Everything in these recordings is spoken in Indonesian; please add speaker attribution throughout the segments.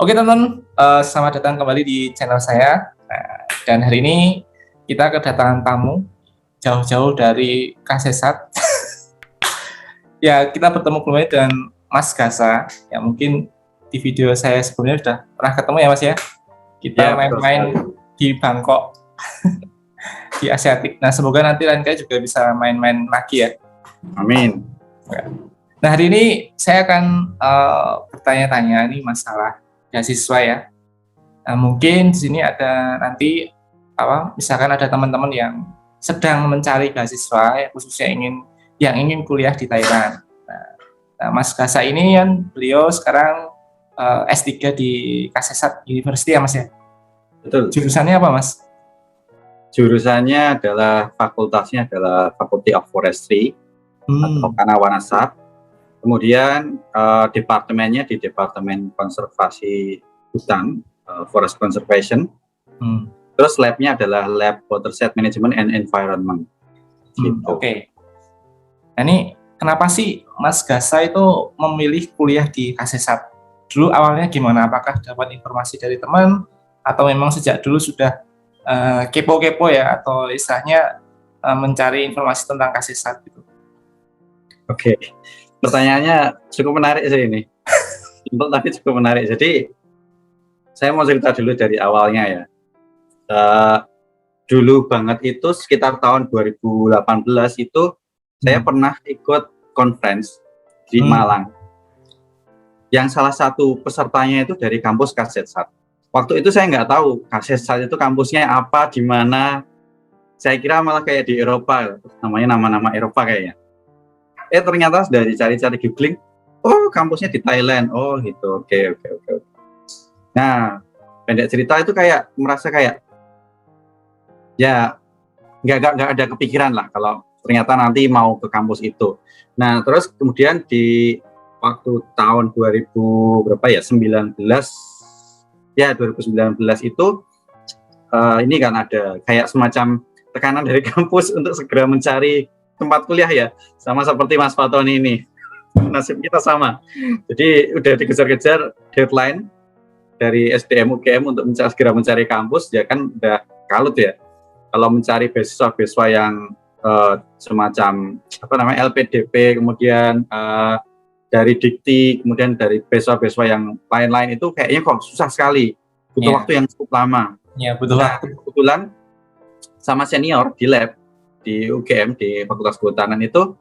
Speaker 1: Oke teman-teman, selamat datang kembali di channel saya. Nah, dan hari ini kita kedatangan tamu jauh-jauh dari Kasesat. Ya, kita bertemu kembali dengan Mas Gasa. Ya, mungkin di video saya sebelumnya sudah pernah ketemu ya Mas ya. Kita
Speaker 2: Ya,
Speaker 1: main-main di Bangkok, di Asiatik. Nah, semoga nanti lain kali juga bisa main-main lagi ya.
Speaker 2: Amin.
Speaker 1: Nah, hari ini saya akan bertanya-tanya nih masalah beasiswa ya. Nah, mungkin di sini ada nanti misalkan ada teman-teman yang sedang mencari beasiswa, khususnya yang ingin kuliah di Thailand. Nah, Mas Gasa ini kan beliau sekarang S3 di Kasesat University ya Mas ya.
Speaker 2: Betul.
Speaker 1: Jurusannya apa Mas?
Speaker 2: Jurusannya adalah fakultasnya adalah Faculty of Forestry atau Kanawanasat. Kemudian departemennya di Departemen Konservasi Hutan, Forest Conservation. Terus labnya adalah Lab Watershed Management and Environment. Gitu.
Speaker 1: Oke. Nah, ini kenapa sih Mas Gasa itu memilih kuliah di Kasesat? Dulu awalnya gimana? Apakah dapat informasi dari teman atau memang sejak dulu sudah kepo-kepo ya, atau istilahnya mencari informasi tentang Kasesat gitu?
Speaker 2: Oke. Pertanyaannya cukup menarik sih ini. Simpel tapi cukup menarik. Jadi saya mau cerita dulu dari awalnya ya. Dulu banget itu sekitar tahun 2018 itu saya pernah ikut conference di Malang. Yang salah satu pesertanya itu dari kampus Kasesat. Waktu itu saya nggak tahu Kasesat itu kampusnya apa, di mana. Saya kira malah kayak di Eropa, namanya nama-nama Eropa kayaknya. Ternyata dari cari-cari googling, oh kampusnya di Thailand, oh gitu, oke. Nah, pendek cerita itu kayak merasa kayak ya nggak ada kepikiran lah kalau ternyata nanti mau ke kampus itu. Nah, terus kemudian di waktu tahun 2019 itu ini kan ada kayak semacam tekanan dari kampus untuk segera mencari tempat kuliah ya, sama seperti Mas Fatoni ini. Nasib kita sama. Jadi udah dikejar-kejar deadline dari SDM UGM untuk segera mencari kampus, ya kan udah kalut ya. Kalau mencari beasiswa yang semacam LPDP, kemudian dari Dikti, kemudian dari beasiswa yang lain-lain itu kayaknya kok susah sekali, butuh waktu yang cukup lama. Nah, kebetulan sama senior di lab di UGM di Fakultas Kehutanan itu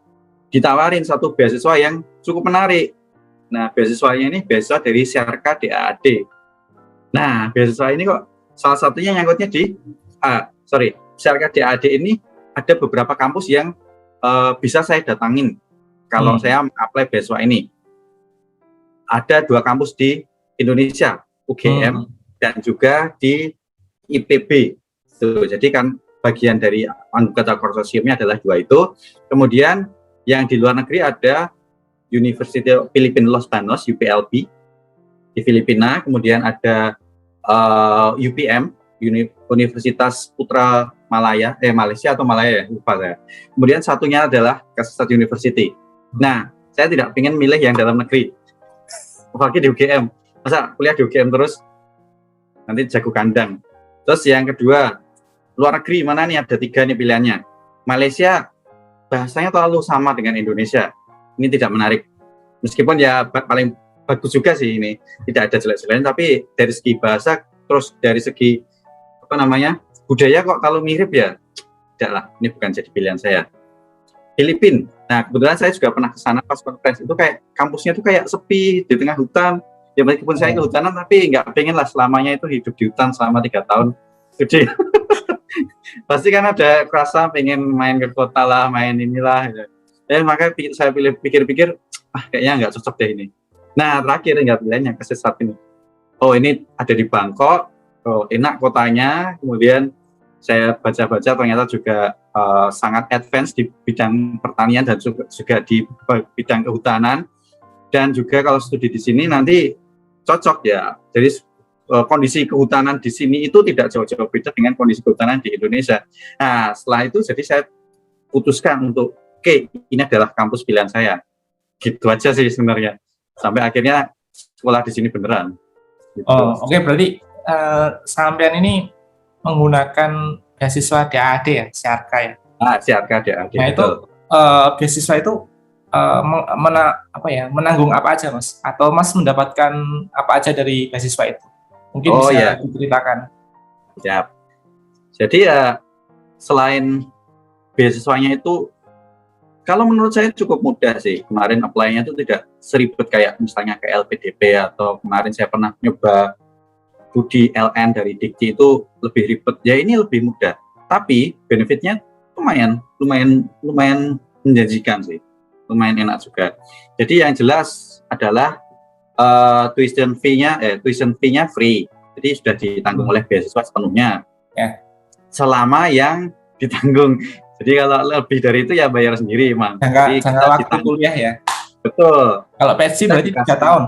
Speaker 2: ditawarin satu beasiswa yang cukup menarik. Nah, beasiswanya ini beasiswa dari Syarka DAAD. Nah, beasiswa ini kok salah satunya nyangkutnya di Syarka DAAD ini ada beberapa kampus yang bisa saya datangin kalau saya apply beasiswa ini. Ada 2 kampus di Indonesia, UGM dan juga di IPB. Jadi kan bagian dari anggota konsorsiumnya adalah 2 itu. Kemudian yang di luar negeri ada University of Philippines Los Banos, UPLB di Filipina. Kemudian ada UPM, Universitas Putra Malaya, Malaysia atau Malaya ya, lupa saya. Kemudian satunya adalah Kasesat University. Nah, saya tidak ingin milih yang dalam negeri, apalagi di UGM. Masa kuliah di UGM terus nanti jago kandang. Terus yang kedua, luar negeri, mana nih, ada 3 nih pilihannya. Malaysia bahasanya terlalu sama dengan Indonesia, ini tidak menarik. Meskipun ya paling bagus juga sih ini, tidak ada jelek-jeleknya, tapi dari segi bahasa, terus dari segi budaya kok kalau mirip ya, tidak lah, ini bukan jadi pilihan saya. Filipina, nah kebetulan saya juga pernah ke sana pas conference, itu kayak kampusnya tuh kayak sepi di tengah hutan. Ya meskipun saya kehutanan, tapi nggak pengen lah selamanya itu hidup di hutan selama 3 tahun. Jadi pasti kan ada kerasa pengen main ke kota lah, main inilah gitu. Makanya saya pikir-pikir, kayaknya nggak cocok deh ini. Nah, terakhir nggak pilihannya Kasesat ini. Oh, ini ada di Bangkok, oh enak kotanya. Kemudian saya baca-baca ternyata juga sangat advance di bidang pertanian dan juga di bidang kehutanan. Dan juga kalau studi di sini nanti cocok ya. Jadi kondisi kehutanan di sini itu tidak jauh-jauh beda dengan kondisi kehutanan di Indonesia. Nah, setelah itu jadi saya putuskan untuk ini adalah kampus pilihan saya. Gitu aja sih sebenarnya. Sampai akhirnya sekolah di sini beneran. Gitu.
Speaker 1: Oh, oke, berarti sampean ini menggunakan beasiswa DAAD ya, Siarka ya.
Speaker 2: Nah, siarka DAD,
Speaker 1: Nah, itu
Speaker 2: betul.
Speaker 1: beasiswa itu apa ya, menanggung apa aja, Mas? Atau Mas mendapatkan apa aja dari beasiswa itu? Mungkin
Speaker 2: Oh
Speaker 1: bisa
Speaker 2: ya,
Speaker 1: diceritakan.
Speaker 2: siap. Jadi ya selain beasiswanya itu, kalau menurut saya cukup mudah sih. Kemarin apply-nya itu tidak seribet kayak misalnya ke LPDP, atau kemarin saya pernah nyoba studi LN dari Dikti itu lebih ribet. Ya ini lebih mudah. Tapi benefitnya lumayan menjanjikan sih. Lumayan enak juga. Jadi yang jelas adalah tuition fee-nya free. Jadi sudah ditanggung oleh beasiswa sepenuhnya.
Speaker 1: Ya.
Speaker 2: Selama yang ditanggung. Jadi kalau lebih dari itu ya bayar sendiri, Mang. Jadi
Speaker 1: Jangka
Speaker 2: kita
Speaker 1: waktu
Speaker 2: ditanggung.
Speaker 1: kuliah ya.
Speaker 2: Betul.
Speaker 1: Kalau PhD
Speaker 2: Kita
Speaker 1: berarti 3
Speaker 2: dikasih
Speaker 1: tahun.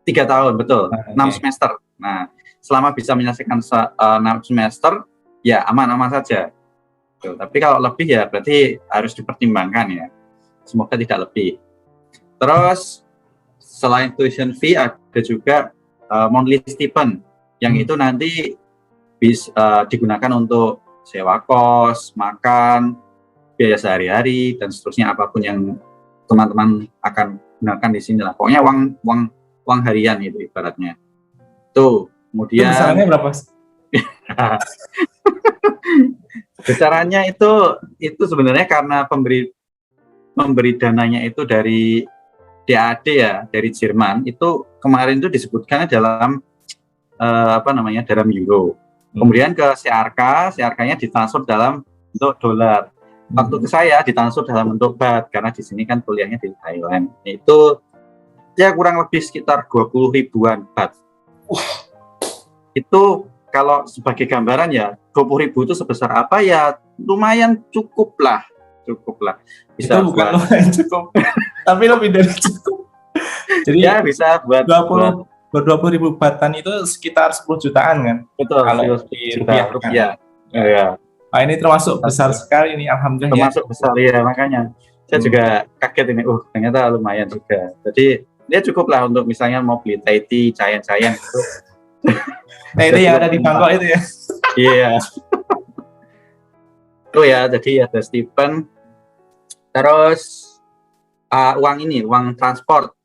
Speaker 2: 3 tahun, betul.
Speaker 1: Nah,
Speaker 2: 6
Speaker 1: oke.
Speaker 2: semester. Nah, selama bisa menyelesaikan 6 semester, ya aman-aman saja. Tuh, tapi kalau lebih ya berarti harus dipertimbangkan ya. Semoga tidak lebih. Terus selain tuition fee ada juga monthly stipend yang itu nanti bisa digunakan untuk sewa kos, makan, biaya sehari-hari dan seterusnya, apapun yang teman-teman akan gunakan di sini lah. Pokoknya uang harian itu ibaratnya. Tuh,
Speaker 1: Itu
Speaker 2: kemudian
Speaker 1: besarannya berapa?
Speaker 2: besarannya itu sebenarnya karena memberi dananya itu dari DAD ya, dari Jerman. Itu kemarin itu disebutkannya dalam dalam euro. Kemudian ke CRK-nya ditransfer dalam bentuk dolar. Waktu ke saya ditransfer dalam bentuk baht karena di sini kan kuliahnya di Thailand. Itu ya kurang lebih sekitar 20 ribuan baht. Itu kalau sebagai gambaran ya 20 ribu itu sebesar apa ya, lumayan cukup lah. Bisa
Speaker 1: itu bukan lumayan cukup, tapi lebih dari cukup. Jadi
Speaker 2: ya bisa buat
Speaker 1: 20 ribu bahtan itu sekitar 10 jutaan kan?
Speaker 2: Betul,
Speaker 1: Kalau
Speaker 2: 10
Speaker 1: di
Speaker 2: juta rupiah. Ya.
Speaker 1: Nah, ini termasuk besar sekali nih, alhamdulillah.
Speaker 2: Termasuk besar ya, makanya saya juga kaget ini. Ternyata lumayan juga. Jadi dia cukup lah untuk misalnya mau beli Thai tea, cayan itu.
Speaker 1: Nah, itu yang ada di Bangkok itu ya.
Speaker 2: Iya. Itu ya, jadi ada stipend. Terus uang transport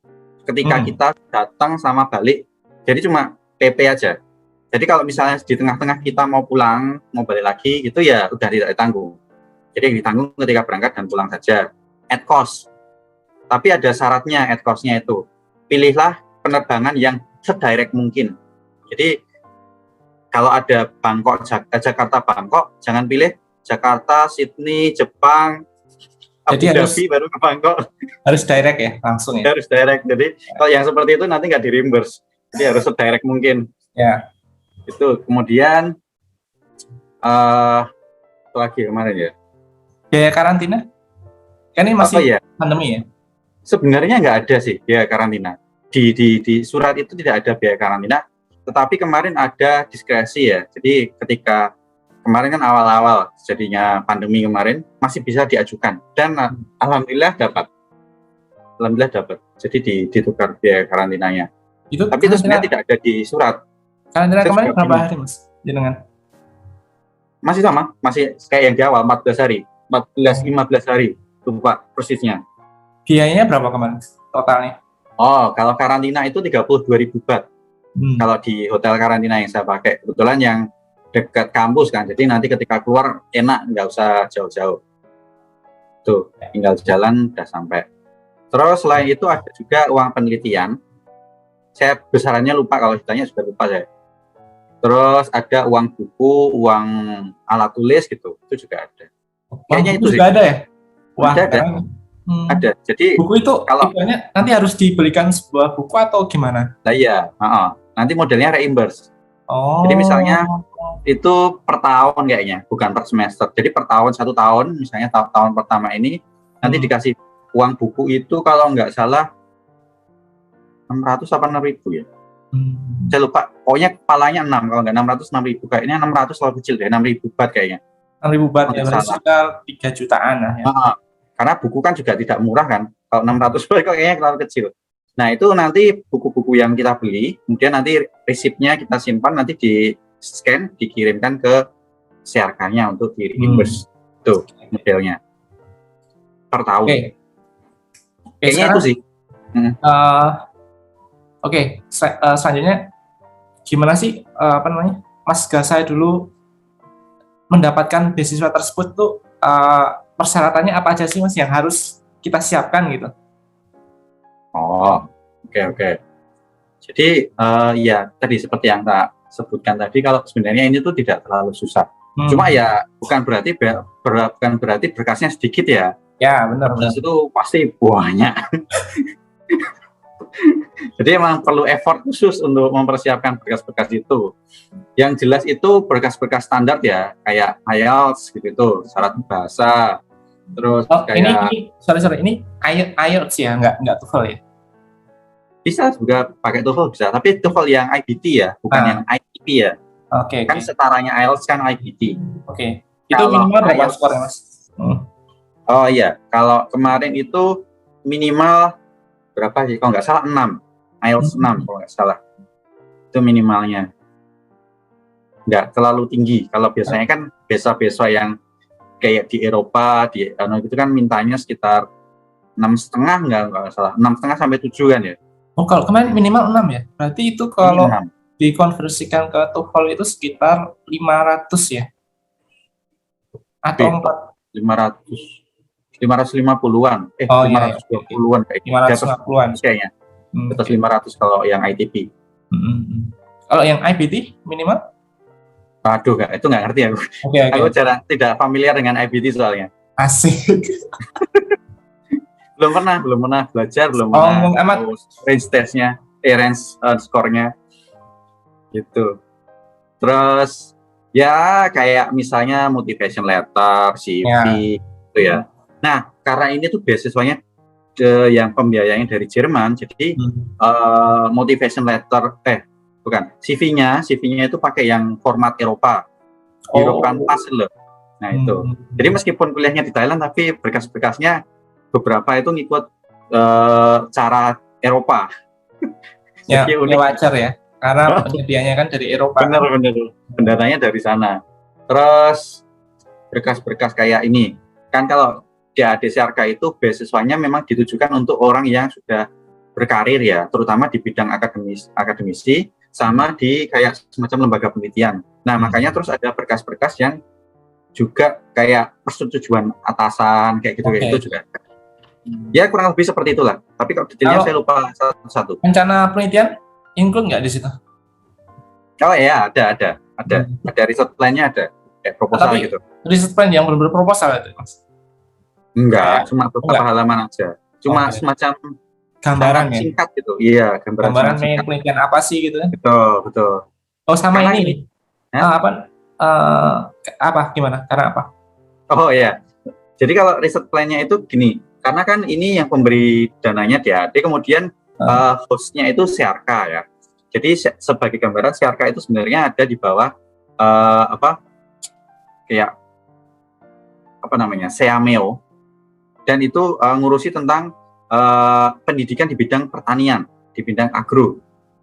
Speaker 2: ketika kita datang sama balik, jadi cuma PP aja. Jadi kalau misalnya di tengah-tengah kita mau pulang, mau balik lagi gitu ya udah tidak ditanggung. Jadi yang ditanggung ketika berangkat dan pulang saja. At cost. Tapi ada syaratnya at cost-nya itu. Pilihlah penerbangan yang sedirect mungkin. Jadi kalau ada Jakarta Bangkok, jangan pilih Jakarta, Sydney, Jepang, Abu Dhabi baru ke Bangkok.
Speaker 1: Harus direct ya, langsung ya.
Speaker 2: Harus direct. Jadi kalau yang seperti itu nanti nggak di reimburse. Jadi harus sedirect mungkin.
Speaker 1: Ya.
Speaker 2: Itu kemudian lagi kemarin ya.
Speaker 1: Biaya karantina? Kan ini masih pandemi ya?
Speaker 2: Sebenarnya nggak ada sih biaya karantina. Di surat itu tidak ada biaya karantina. Tetapi kemarin ada diskresi ya. Jadi ketika kemarin kan awal-awal jadinya pandemi kemarin masih bisa diajukan dan alhamdulillah dapat. Jadi ditukar biaya karantinanya. Tapi itu sebenarnya tidak ada di surat.
Speaker 1: Karantina kemarin berapa hari Mas? Jenengan?
Speaker 2: Masih sama, masih kayak yang di awal 14 hari, 15 hari, lupa persisnya.
Speaker 1: Biayanya berapa kemarin totalnya?
Speaker 2: Oh, kalau karantina itu 32.000 baht. Kalau di hotel karantina yang saya pakai, kebetulan yang dekat kampus kan, jadi nanti ketika keluar enak, nggak usah jauh-jauh. Tuh, tinggal jalan udah sampai. Terus selain itu ada juga uang penelitian. Saya besarannya lupa, kalau ditanya sudah lupa saya. Terus ada uang buku, uang alat tulis gitu, itu juga ada.
Speaker 1: Kayaknya itu juga ada ya? Wah,
Speaker 2: ada. Ada. Jadi
Speaker 1: buku itu kalau nanti harus dibelikan sebuah buku atau gimana?
Speaker 2: Nah iya, nanti modelnya reimburse.
Speaker 1: Oh.
Speaker 2: Jadi misalnya itu per tahun kayaknya, bukan per semester. Jadi per tahun, 1 tahun, misalnya tahun pertama ini nanti dikasih uang buku itu kalau nggak salah 600 apa 6.000 ya. Saya lupa, pokoknya kepalanya 6, kalau nggak 600, 6.000, kayaknya 600 kalau kecil deh, 6.000 baht kayaknya.
Speaker 1: 6.000 baht ya, berarti sekitar 3 jutaan lah ya.
Speaker 2: Karena buku kan juga tidak murah kan, kalau 600 baht kayaknya terlalu kecil. Nah, itu nanti buku-buku yang kita beli, kemudian nanti resipnya kita simpan, nanti di scan, dikirimkan ke CRK-nya untuk di reimburse. Itu modelnya per tahun.
Speaker 1: Oke.
Speaker 2: Kayaknya
Speaker 1: Sekarang,
Speaker 2: itu sih.
Speaker 1: Selanjutnya gimana sih apa namanya, Mas Gasai dulu mendapatkan beasiswa tersebut tuh, persyaratannya apa aja sih Mas yang harus kita siapkan gitu?
Speaker 2: Oh, oke. Jadi ya tadi seperti yang tak sebutkan tadi, kalau sebenarnya ini tuh tidak terlalu susah. Cuma ya bukan berarti berkasnya sedikit ya.
Speaker 1: Ya, benar.
Speaker 2: Itu pasti banyak. Jadi emang perlu effort khusus untuk mempersiapkan berkas-berkas itu. Yang jelas itu berkas-berkas standar ya, kayak IELTS gitu, syarat bahasa. Terus kayak
Speaker 1: ini IELTS ya, nggak TOEFL ya?
Speaker 2: Bisa juga pakai TOEFL bisa, tapi TOEFL yang IBT ya, bukan yang ITP ya.
Speaker 1: Oke.
Speaker 2: Kan setaranya IELTS kan IBT.
Speaker 1: Oke. Itu minimal berapa skornya, Mas?
Speaker 2: Oh iya, kalau kemarin itu minimal berapa sih? Kalau nggak salah 6. IELTS 6 kalau nggak salah. Itu minimalnya. Nggak terlalu tinggi. Kalau biasanya kan beasiswa yang kayak di Eropa, di itu kan mintanya sekitar 6,5 nggak salah. 6,5 sampai 7 kan ya.
Speaker 1: Oh, kalau kemarin minimal 6 ya? Berarti itu kalau dikonversikan ke TOEFL itu sekitar 500 ya? Atau
Speaker 2: 550-an. 520-an kayak
Speaker 1: 550-an
Speaker 2: kayaknya. Atas 500 kalau yang ITP.
Speaker 1: Kalau yang IBT minimal?
Speaker 2: Aduh, itu nggak ngerti aku. Aku tidak familiar dengan IBT soalnya.
Speaker 1: Asik.
Speaker 2: belum pernah belajar, belum pernah range testnya, range skornya gitu. Terus ya kayak misalnya motivation letter, CV gitu ya. Nah, karena ini tuh beasiswanya yang pembiayanya dari Jerman, jadi motivation letter CV-nya itu pakai yang format Eropa. European Pass loh. Nah, itu. Jadi meskipun kuliahnya di Thailand tapi berkas-berkasnya beberapa itu ngikut cara Eropa.
Speaker 1: Ya, wajar ya. Karena penjadiannya kan dari Eropa.
Speaker 2: Benar. Pendatangnya dari sana. Terus berkas-berkas kayak ini. Kan kalau di ADCRK itu beasiswanya memang ditujukan untuk orang yang sudah berkarir ya, terutama di bidang akademisi sama di kayak semacam lembaga penelitian. Nah, makanya terus ada berkas-berkas yang juga kayak persetujuan atasan kayak gitu juga. Ya kurang lebih seperti itulah. Tapi kalau detailnya saya lupa satu-satu.
Speaker 1: Rencana penelitian include nggak di situ?
Speaker 2: Oh ya, ada riset plan-nya ada, kayak proposal
Speaker 1: tapi
Speaker 2: gitu.
Speaker 1: Riset plan yang benar-benar proposal itu, Mas?
Speaker 2: Enggak, cuma beberapa halaman aja. Cuma semacam
Speaker 1: gambaran
Speaker 2: singkat gitu. Iya,
Speaker 1: gambaran penelitian apa sih gitu kan?
Speaker 2: Betul.
Speaker 1: Oh, sama ini. Gimana? Karena apa?
Speaker 2: Oh iya. Jadi kalau riset plan-nya itu gini, karena kan ini yang pemberi dananya DAD, kemudian hostnya itu CRK ya. Jadi sebagai gambaran CRK itu sebenarnya ada di bawah SEAMEO, dan itu ngurusi tentang pendidikan di bidang pertanian, di bidang agro.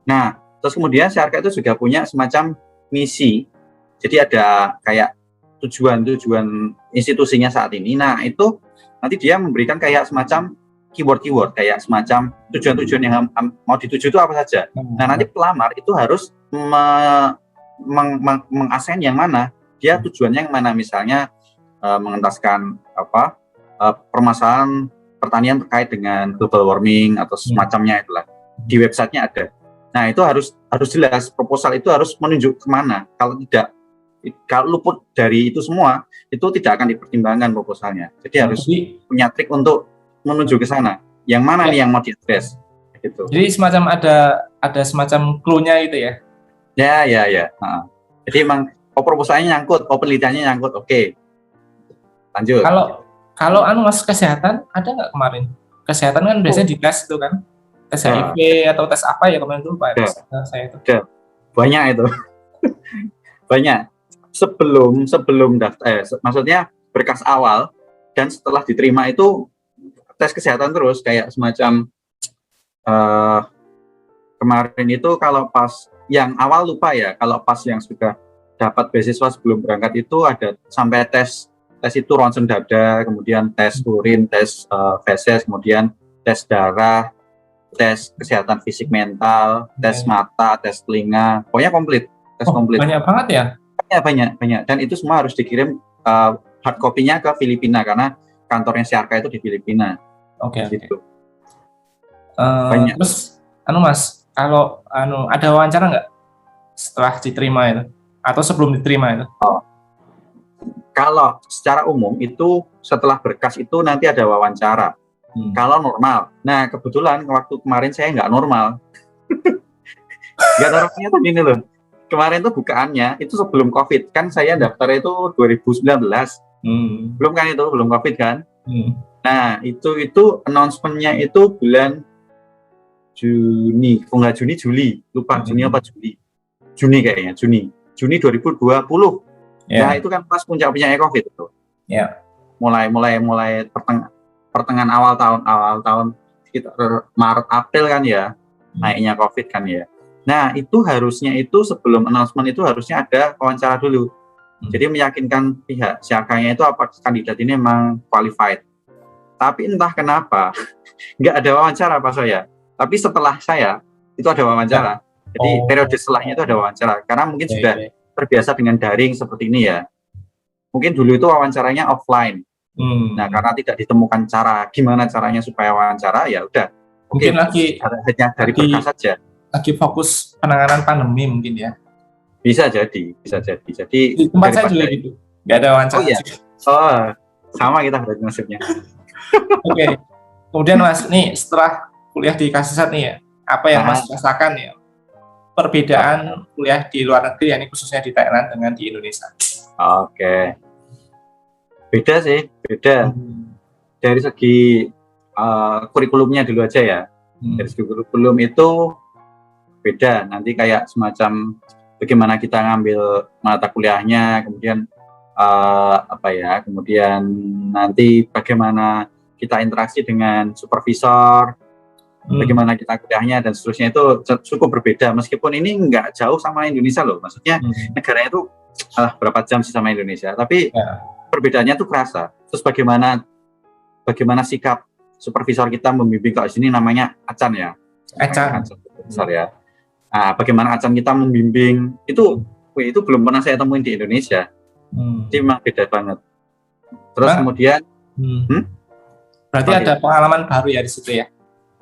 Speaker 2: Nah, terus kemudian CRK itu juga punya semacam misi. Jadi ada kayak tujuan institusinya saat ini. Nah, itu nanti dia memberikan kayak semacam keyword, kayak semacam tujuan-tujuan yang mau dituju itu apa saja. Nah, nanti pelamar itu harus mengassign yang mana, dia tujuannya yang mana, misalnya mengentaskan permasalahan pertanian terkait dengan global warming atau semacamnya itulah. Di websitenya ada. Nah, itu harus jelas, proposal itu harus menunjuk kemana. Kalau luput dari itu semua, itu tidak akan dipertimbangkan proposalnya. Jadi harus punya trik untuk menuju ke sana. Yang mana nih yang mau diadres? Gitu.
Speaker 1: Jadi semacam ada semacam clue-nya itu ya?
Speaker 2: Ya. Jadi emang proposalnya nyangkut, penelitiannya nyangkut. Oke. Lanjut.
Speaker 1: Kalau Mas kesehatan ada nggak kemarin? Kesehatan kan biasanya di tes itu kan? Tes HIV atau tes apa ya kemarin dulu Pak? Saya itu.
Speaker 2: Banyak itu. Banyak. Sebelum daftar, maksudnya berkas awal dan setelah diterima itu tes kesehatan terus, kayak semacam eh, kemarin itu kalau pas yang awal lupa ya, kalau pas yang sudah dapat beasiswa sebelum berangkat itu ada sampai tes itu ronsen dada, kemudian tes urin, tes feses, kemudian tes darah, tes kesehatan fisik mental, tes mata, tes telinga, pokoknya komplit, tes komplit.
Speaker 1: Banyak banget ya?
Speaker 2: Banyak, dan itu semua harus dikirim hard copy-nya ke Filipina karena kantornya Siarka itu di Filipina.
Speaker 1: Oke.
Speaker 2: Gitu.
Speaker 1: Terus, Mas, kalau ada wawancara nggak setelah diterima itu atau sebelum diterima itu?
Speaker 2: Kalau secara umum itu setelah berkas itu nanti ada wawancara. Kalau normal. Nah kebetulan waktu kemarin saya nggak normal. Nggak normalnya tuh gini loh. Kemarin tuh bukaannya itu sebelum COVID kan, saya daftar itu 2019. Belum kan itu, belum COVID kan. Nah itu announcement-nya itu bulan Juni, nggak Juli, lupa Juni apa Juni kayaknya, Juni 2020. Nah itu kan pas puncak-puncaknya COVID itu. Mulai pertengahan awal tahun sekitar Maret April kan ya, naiknya COVID kan ya. Nah itu harusnya itu sebelum announcement itu harusnya ada wawancara dulu. Jadi meyakinkan pihak Siarkanya itu apakah kandidat ini memang qualified. Tapi entah kenapa nggak ada wawancara pas saya. Tapi setelah saya itu ada wawancara. Jadi periode setelahnya itu ada wawancara. Karena mungkin sudah terbiasa dengan daring seperti ini ya. Mungkin dulu itu wawancaranya offline. Nah karena tidak ditemukan cara gimana caranya supaya wawancara, ya udah.
Speaker 1: Mungkin lagi
Speaker 2: hanya dari berkas saja.
Speaker 1: Lagi fokus penanganan pandemi mungkin ya.
Speaker 2: Bisa jadi. Jadi
Speaker 1: di tempat saya juga gitu. Nggak ada wawancara.
Speaker 2: Oh iya. Oh, sama kita berarti nasibnya.
Speaker 1: Oke. Kemudian Mas, nih setelah kuliah di Kasisat nih ya, apa yang Mas rasakan ya perbedaan kuliah di luar negeri, ya, ini khususnya di Thailand dengan di Indonesia?
Speaker 2: Oke. Beda sih, beda. Dari segi kurikulumnya dulu aja ya. Dari segi kurikulum itu beda. Nanti kayak semacam bagaimana kita ngambil mata kuliahnya, kemudian kemudian nanti bagaimana kita interaksi dengan supervisor, bagaimana kita kuliahnya dan seterusnya, itu cukup berbeda. Meskipun ini nggak jauh sama Indonesia loh, maksudnya negaranya itu berapa jam sih sama Indonesia, tapi perbedaannya tuh kerasa. Terus bagaimana sikap supervisor kita membimbing, kalau di sini namanya Acan ya, Acan besar ya. Nah, bagaimana Acan kita membimbing itu belum pernah saya temuin di Indonesia. Jadi memang beda banget. Terus kemudian
Speaker 1: berarti ada pengalaman baru ya di situ ya?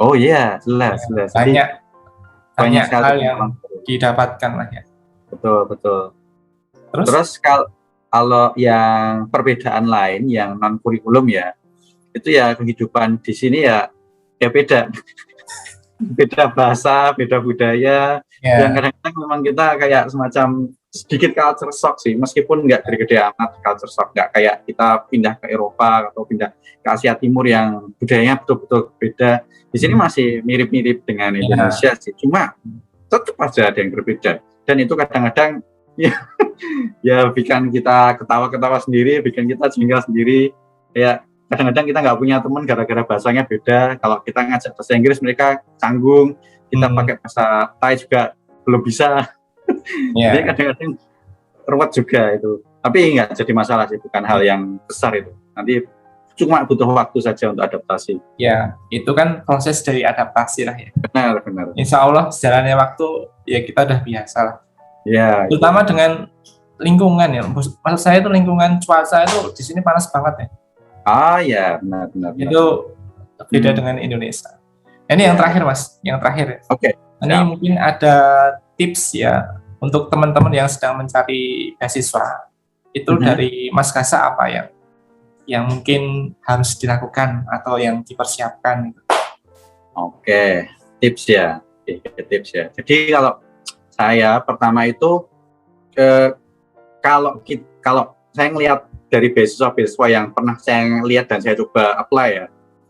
Speaker 2: Oh iya, jelas.
Speaker 1: Banyak hal yang didapatkan lah ya.
Speaker 2: Betul. Terus kalau yang perbedaan lain yang non kurikulum ya, itu ya kehidupan di sini ya beda. Beda bahasa, beda budaya. Yang kadang-kadang memang kita kayak semacam sedikit culture shock sih, meskipun nggak gede-gede amat culture shock, nggak kayak kita pindah ke Eropa atau pindah ke Asia Timur yang budayanya betul-betul beda. Di sini masih mirip-mirip dengan Indonesia sih, cuma tetap aja ada yang berbeda. Dan itu kadang-kadang ya bikin kita ketawa-ketawa sendiri, bikin kita jengkel sendiri. Ya kadang-kadang kita nggak punya teman gara-gara bahasanya beda. Kalau kita ngajak bahasa Inggris mereka canggung, kita pakai bahasa Thai juga belum bisa. Jadi kadang-kadang ruwet juga itu. Tapi nggak jadi masalah sih, bukan hal yang besar itu. Nanti cuma butuh waktu saja untuk adaptasi. Ya,
Speaker 1: itu kan proses dari adaptasi lah ya.
Speaker 2: Benar.
Speaker 1: Insya Allah sejalannya waktu ya kita udah biasa lah.
Speaker 2: Ya.
Speaker 1: Terutama dengan lingkungan ya. Maksud saya itu lingkungan cuaca itu di sini panas banget ya.
Speaker 2: Ya, benar.
Speaker 1: Itu beda dengan Indonesia. Ini yang terakhir Mas, yang terakhir.
Speaker 2: Oke.
Speaker 1: Ini mungkin ada tips ya untuk teman-teman yang sedang mencari beasiswa. Itu dari Mas Kasa apa yang mungkin harus dilakukan atau yang dipersiapkan?
Speaker 2: Oke, tips ya. Jadi kalau saya pertama itu kalau saya ngelihat dari beasiswa yang pernah saya lihat dan saya coba apply ya,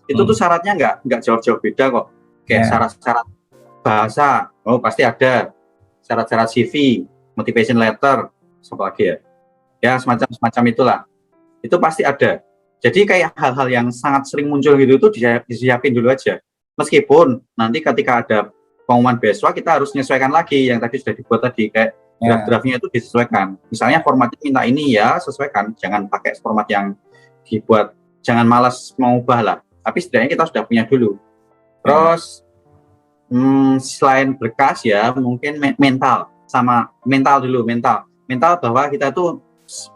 Speaker 2: itu tuh syaratnya nggak jauh-jauh beda kok. Kayak syarat-syarat bahasa, pasti ada. Syarat-syarat CV, motivation letter, apa lagi ya? Ya semacam itulah. Itu pasti ada. Jadi kayak hal-hal yang sangat sering muncul gitu itu disiapin dulu aja. Meskipun nanti ketika ada pengumuman beasiswa kita harus menyesuaikan lagi yang tadi sudah dibuat tadi, kayak draft-draftnya itu disesuaikan. Misalnya formatnya minta ini ya sesuaikan, jangan pakai format yang dibuat, jangan malas mengubah lah. Tapi setidaknya kita sudah punya dulu. Terus selain berkas ya mungkin mental bahwa kita tuh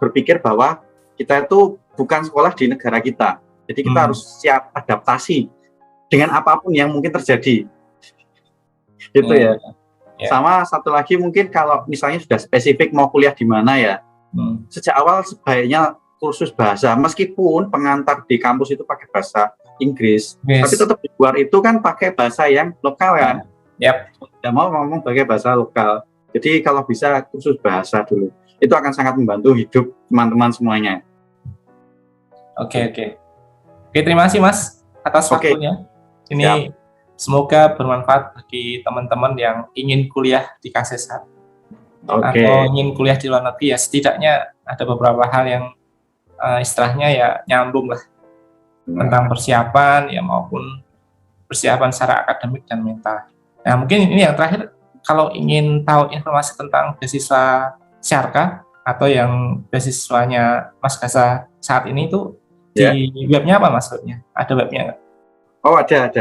Speaker 2: berpikir bahwa kita itu bukan sekolah di negara kita. Jadi kita harus siap adaptasi dengan apapun yang mungkin terjadi. Gitu ya. Sama satu lagi mungkin kalau misalnya sudah spesifik mau kuliah di mana ya, sejak awal sebaiknya kursus bahasa, meskipun pengantar di kampus itu pakai bahasa Inggris, tapi tetap di luar itu kan pakai bahasa yang lokal kan. Tidak mau ngomong pakai bahasa lokal. Jadi kalau bisa kursus bahasa dulu, itu akan sangat membantu hidup teman-teman semuanya.
Speaker 1: Oke, terima kasih Mas atas waktunya. Ini semoga bermanfaat bagi teman-teman yang ingin kuliah di KSSH atau ingin kuliah di luar negeri ya, setidaknya ada beberapa hal yang istilahnya ya nyambung lah tentang persiapan ya maupun persiapan secara akademik dan mental. Nah mungkin ini yang terakhir, kalau ingin tahu informasi tentang beasiswa Syarka atau yang beasiswanya Mas Gaza saat ini itu di webnya apa Mas? Webnya ada webnya nggak?
Speaker 2: Oh ada.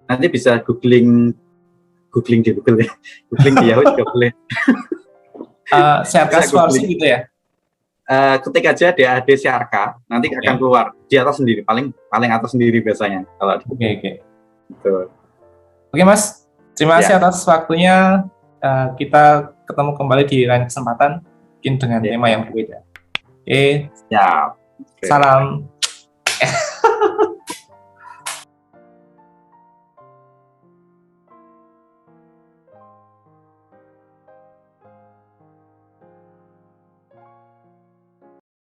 Speaker 2: Nanti bisa googling di Google ya, googling di Yahoo juga boleh.
Speaker 1: Syarka Scholarship gitu ya?
Speaker 2: Ketik aja DAAD Syarka, nanti akan keluar di atas sendiri, paling atas sendiri biasanya kalau.
Speaker 1: Oke. Oke Mas, terima kasih atas waktunya. Kita ketemu kembali di lain kesempatan, mungkin dengan tema yang berbeda. Salam.